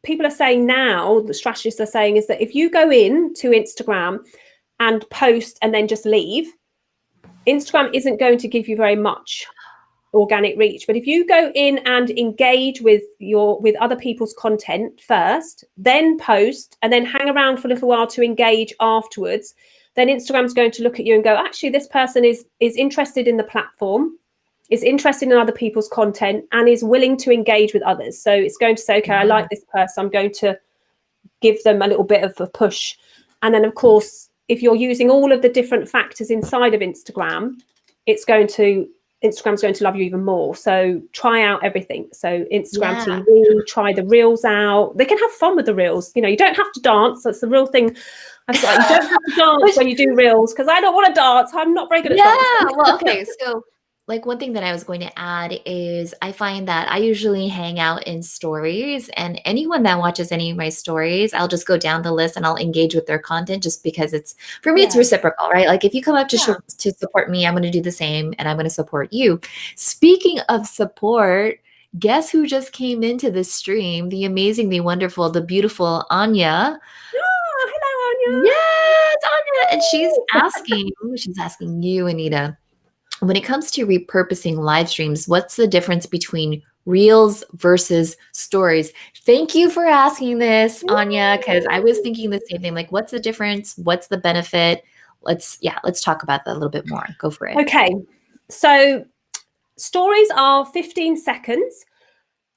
people are saying now, the strategists are saying, is that if you go in to Instagram and post and then just leave, Instagram isn't going to give you very much organic reach. But if you go in and engage with other people's content first, then post, and then hang around for a little while to engage afterwards, then Instagram's going to look at you and go, actually, this person is interested in the platform, is interested in other people's content, and is willing to engage with others. So it's going to say, okay, I like this person, I'm going to give them a little bit of a push. And then, of course, if you're using all of the different factors inside of Instagram, Instagram's going to love you even more. So try out everything. So Instagram TV, try the reels out. They can have fun with the reels. You know, you don't have to dance. That's the real thing. You don't have to dance when you do reels, because I don't want to dance. I'm not very good at dancing. Well, okay. So like one thing that I was going to add is I find that I usually hang out in stories, and anyone that watches any of my stories, I'll just go down the list and I'll engage with their content, just because it's, for me, it's reciprocal, right? Like if you come up to support me, I'm going to do the same, and I'm going to support you. Speaking of support, guess who just came into the stream? The amazing, the wonderful, the beautiful Anya. Oh, hello, Anya. Yes, Anya. And she's asking you, Anita, when it comes to repurposing live streams, what's the difference between reels versus stories? Thank you for asking this, Anya, because I was thinking the same thing. Like, what's the difference? What's the benefit? Let's talk about that a little bit more. Go for it. Okay. So stories are 15 seconds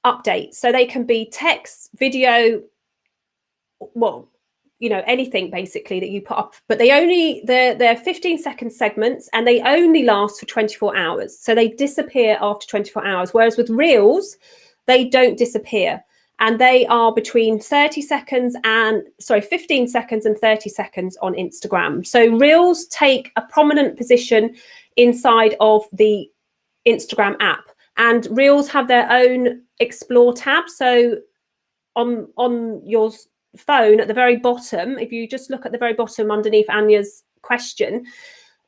updates. So they can be text, video, well, you know, anything basically that you put up, but they're 15-second segments, and they only last for 24 hours. So they disappear after 24 hours. Whereas with reels, they don't disappear, and they are between 15 seconds and 30 seconds on Instagram. So reels take a prominent position inside of the Instagram app, and reels have their own explore tab. So on your phone at the very bottom, if you just look at the very bottom underneath Anya's question,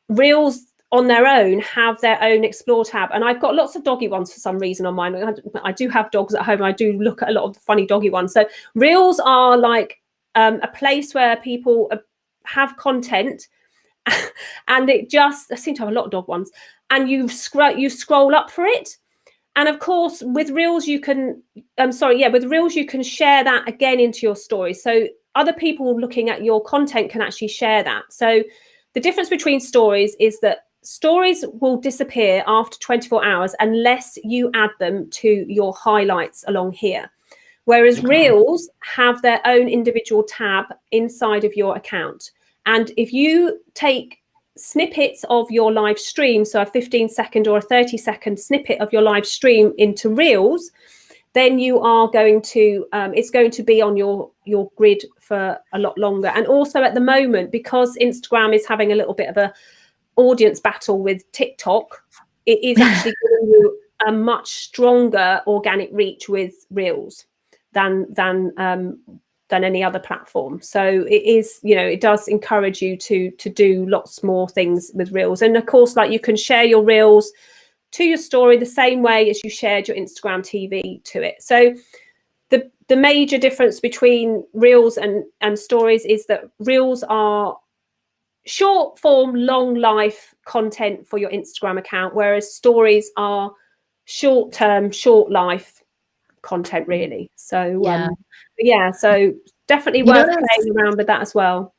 reels on their own have their own explore tab. And I've got lots of doggy ones for some reason on mine. I do have dogs at home. I do look at a lot of the funny doggy ones. So reels are like a place where people have content, and I seem to have a lot of dog ones, and you scroll up for it. And of course, with reels, you can, with reels, you can share that again into your story. So other people looking at your content can actually share that. So the difference between stories is that stories will disappear after 24 hours unless you add them to your highlights along here. Whereas reels have their own individual tab inside of your account. And if you take snippets of your live stream, so a 15-second or a 30-second snippet of your live stream into reels, then you are going to it's going to be on your grid for a lot longer. And also at the moment, because Instagram is having a little bit of a audience battle with TikTok, it is actually giving you a much stronger organic reach with reels than any other platform. So it is, you know, it does encourage you to do lots more things with reels. And of course, like, you can share your reels to your story the same way as you shared your Instagram TV to it. So the major difference between reels and stories is that reels are short form, long life content for your Instagram account, whereas stories are short term, short life content, really. So so definitely worth playing around with that as well.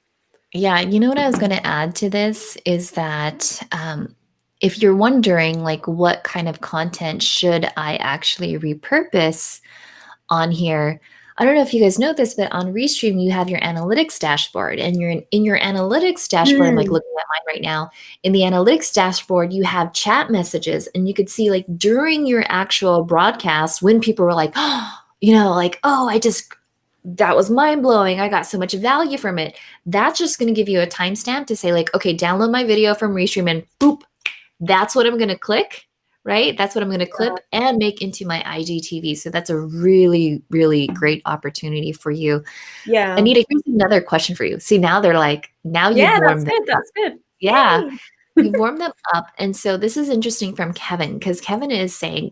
Yeah, you know what I was going to add to this is that if you're wondering, like, what kind of content should I actually repurpose on here? I don't know if you guys know this, but on Restream, you have your analytics dashboard, and you're in your analytics dashboard. I'm like looking at mine right now. In the analytics dashboard, you have chat messages, and you could see, like, during your actual broadcast when people were like, oh, like, oh, that was mind blowing. I got so much value from it. That's just going to give you a timestamp to say, like, okay, download my video from Restream, and boop, that's what I'm going to click, right? That's what I'm going to clip and make into my IGTV. So that's a really, really great opportunity for you. Yeah. Anita, here's another question for you. See, now they're like, now you've warmed them up. That's good. Yeah. You've warmed them up. And so this is interesting from Kevin, because Kevin is saying,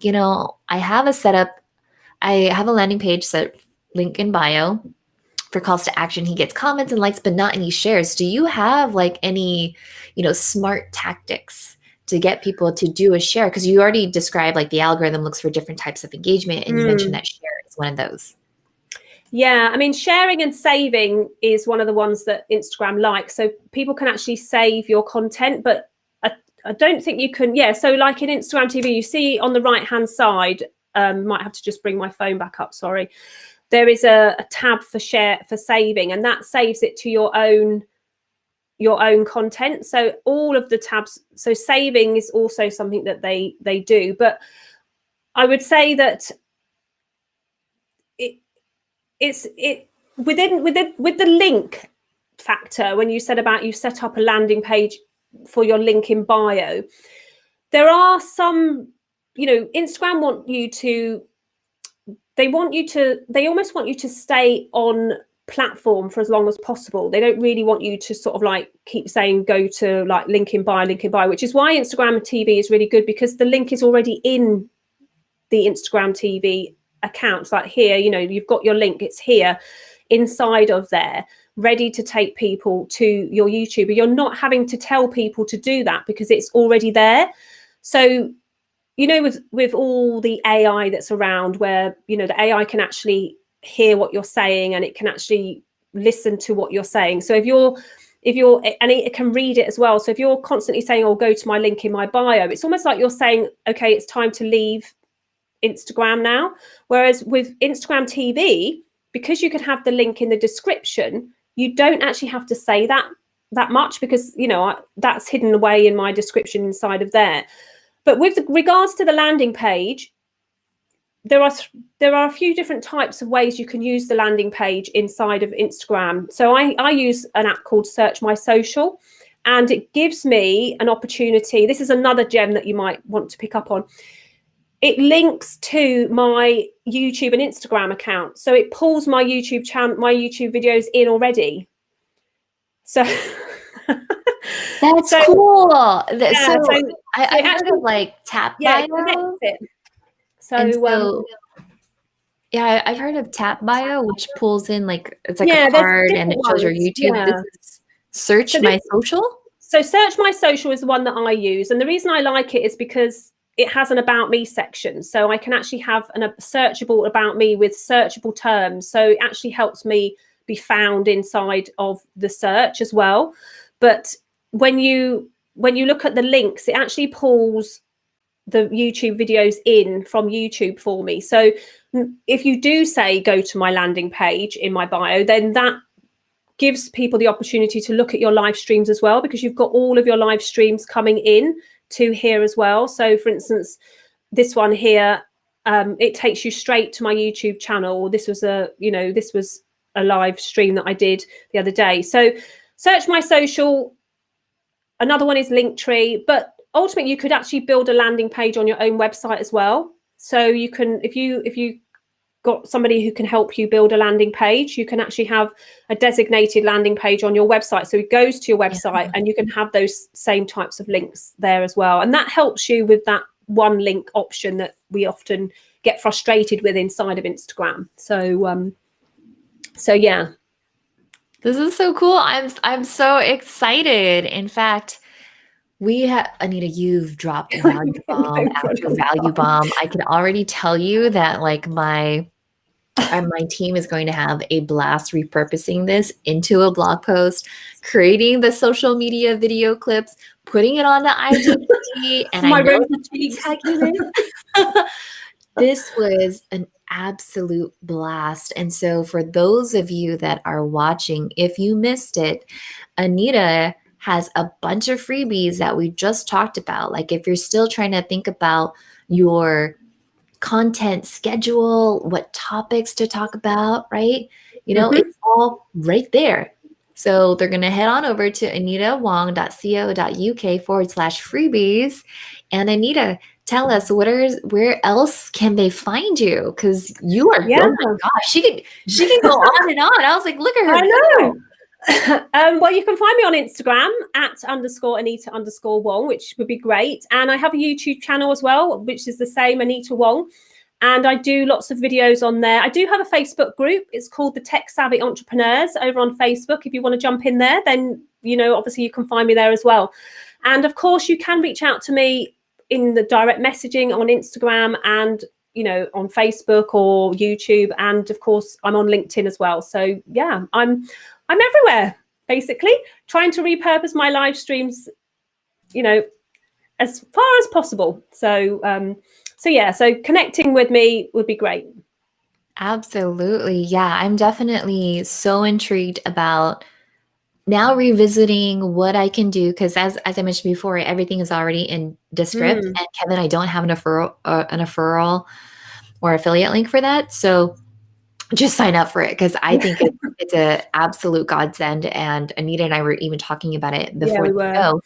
I have a setup. I have a landing page set, link in bio, for calls to action. He gets comments and likes, but not any shares. Do you have like any, smart tactics to get people to do a share? Because you already described, like, the algorithm looks for different types of engagement, and you mentioned that share is one of those. Yeah, I mean, sharing and saving is one of the ones that Instagram likes. So people can actually save your content, but I don't think you can. Yeah, so like in Instagram TV, you see on the right-hand side, might have to just bring my phone back up, sorry. There is a tab for saving, and that saves it to your own content. So all of the tabs, so saving is also something that they do. But I would say that it's with the link factor, when you said about you set up a landing page for your link in bio, there are some, Instagram they almost want you to stay on platform for as long as possible. They don't really want you to sort of like keep saying go to like link in bio, which is why Instagram TV is really good, because the link is already in the Instagram TV accounts. Like here, you've got your link, it's here inside of there, ready to take people to your YouTube. But you're not having to tell people to do that because it's already there. So with all the AI that's around, where the AI can actually hear what you're saying, and it can actually listen to what you're saying. So if you're and it can read it as well. So if you're constantly saying, oh, go to my link in my bio, it's almost like you're saying, okay, it's time to leave Instagram now. Whereas with Instagram TV, because you could have the link in the description, you don't actually have to say that much, because that's hidden away in my description inside of there. But with regards to the landing page, there are a few different types of ways you can use the landing page inside of Instagram. So I use an app called Search My Social, and it gives me an opportunity. This is another gem that you might want to pick up on. It links to my YouTube and Instagram account. So it pulls my YouTube channel, my YouTube videos in already. So that's cool. I've heard of like tap bio. I've heard of tap bio, which pulls in, like, it's like a card and it shows your YouTube. Yeah. This is Search My Social. So Search My Social is the one that I use, and the reason I like it is because it has an about me section, so I can actually have a searchable about me with searchable terms. So it actually helps me be found inside of the search as well. But when you look at the links, it actually pulls the YouTube videos in from YouTube for me. So if you do say go to my landing page in my bio, then that gives people the opportunity to look at your live streams as well, because you've got all of your live streams coming in to here as well. So for instance, this one here, it takes you straight to my YouTube channel. This was a live stream that I did the other day. So Search My Social. Another one is Linktree, but ultimately you could actually build a landing page on your own website as well. So you can, if you got somebody who can help you build a landing page, you can actually have a designated landing page on your website. So it goes to your website, and you can have those same types of links there as well. And that helps you with one link option that we often get frustrated with inside of Instagram. So yeah. This is so cool. I'm so excited. In fact, we have Anita, you've dropped value bomb after value bomb. I can already tell you that like my team is going to have a blast repurposing this into a blog post, creating the social media video clips, putting it on the IGTV, and I know this was an absolute blast. And so for those of you that are watching, if you missed it, Anita has a bunch of freebies that we just talked about. Like if you're still trying to think about your content schedule, what topics to talk about, right? You know, it's all right there. So they're going to head on over to anitawong.co.uk/freebies. And Anita, tell us where else can they find you? Because you are, oh my gosh, she can go on and on. I was like, look at her. I know. Well, you can find me on Instagram at _Anita_Wong, which would be great. And I have a YouTube channel as well, which is the same, Anita Wong. And I do lots of videos on there. I do have a Facebook group. It's called the Tech Savvy Entrepreneurs over on Facebook. If you want to jump in there, then, you know, obviously you can find me there as well. And of course, you can reach out to me in the direct messaging on Instagram and, you know, on Facebook or YouTube. And of course, I'm on LinkedIn as well. So yeah, I'm everywhere, basically, trying to repurpose my live streams, you know, as far as possible. So connecting with me would be great. Absolutely. Yeah, I'm definitely so intrigued about now revisiting what I can do, because as I mentioned before, everything is already in Descript. And Kevin, I don't have an referral or affiliate link for that. So just sign up for it, because I think it's an absolute godsend. And Anita and I were even talking about it before the show.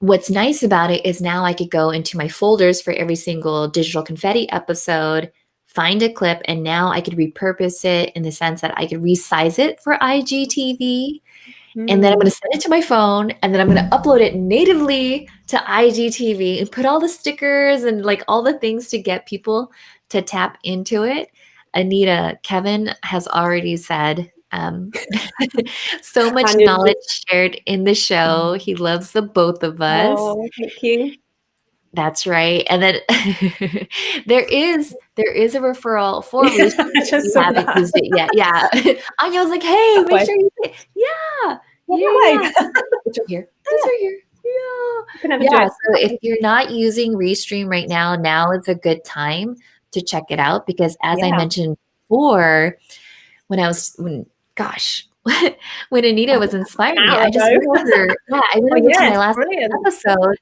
What's nice about it is now I could go into my folders for every single Digital Confetti episode, find a clip, and now I could repurpose it in the sense that I could resize it for IGTV. And then I'm going to send it to my phone, and then I'm going to upload it natively to IGTV and put all the stickers and like all the things to get people to tap into it. Anita, Kevin has already said so much knowledge shared in the show. He loves the both of us. Oh, thank you. That's right. And then there is a referral for Restream if you haven't used it yet. Yeah. Anya was like, hey, make sure you say it. Yeah. It's right here. It's right here. Yeah. So if you're not using Restream right now, now is a good time to check it out, because as I mentioned before, when Anita was inspiring me, I just went over to my last episode,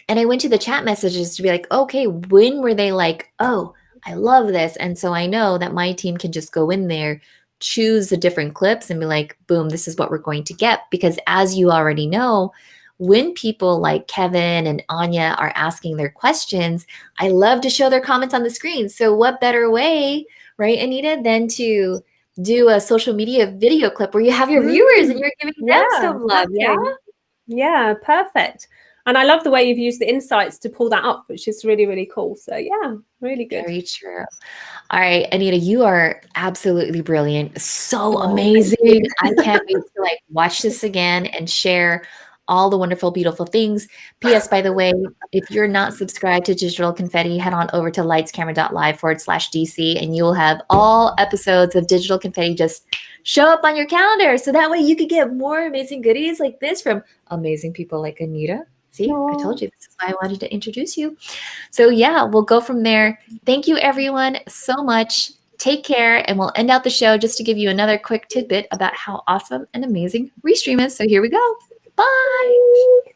and I went to the chat messages to be like, okay, when were they like, oh, I love this? And so I know that my team can just go in there, choose the different clips and be like, boom, this is what we're going to get. Because as you already know, when people like Kevin and Anya are asking their questions, I love to show their comments on the screen. So what better way, right, Anita, than to do a social media video clip where you have your viewers and you're giving them some love. Yeah, perfect. And I love the way you've used the insights to pull that up, which is really, really cool. So yeah, really good. Very true. All right, Anita, you are absolutely brilliant. So amazing. I can't wait to like watch this again and share all the wonderful, beautiful things. P.S. By the way, if you're not subscribed to Digital Confetti, head on over to lightscamera.live/DC and you'll have all episodes of Digital Confetti just show up on your calendar. So that way you could get more amazing goodies like this from amazing people like Anita. See, I told you, this is why I wanted to introduce you. So yeah, we'll go from there. Thank you everyone so much. Take care, and we'll end out the show just to give you another quick tidbit about how awesome and amazing Restream is. So here we go. Bye.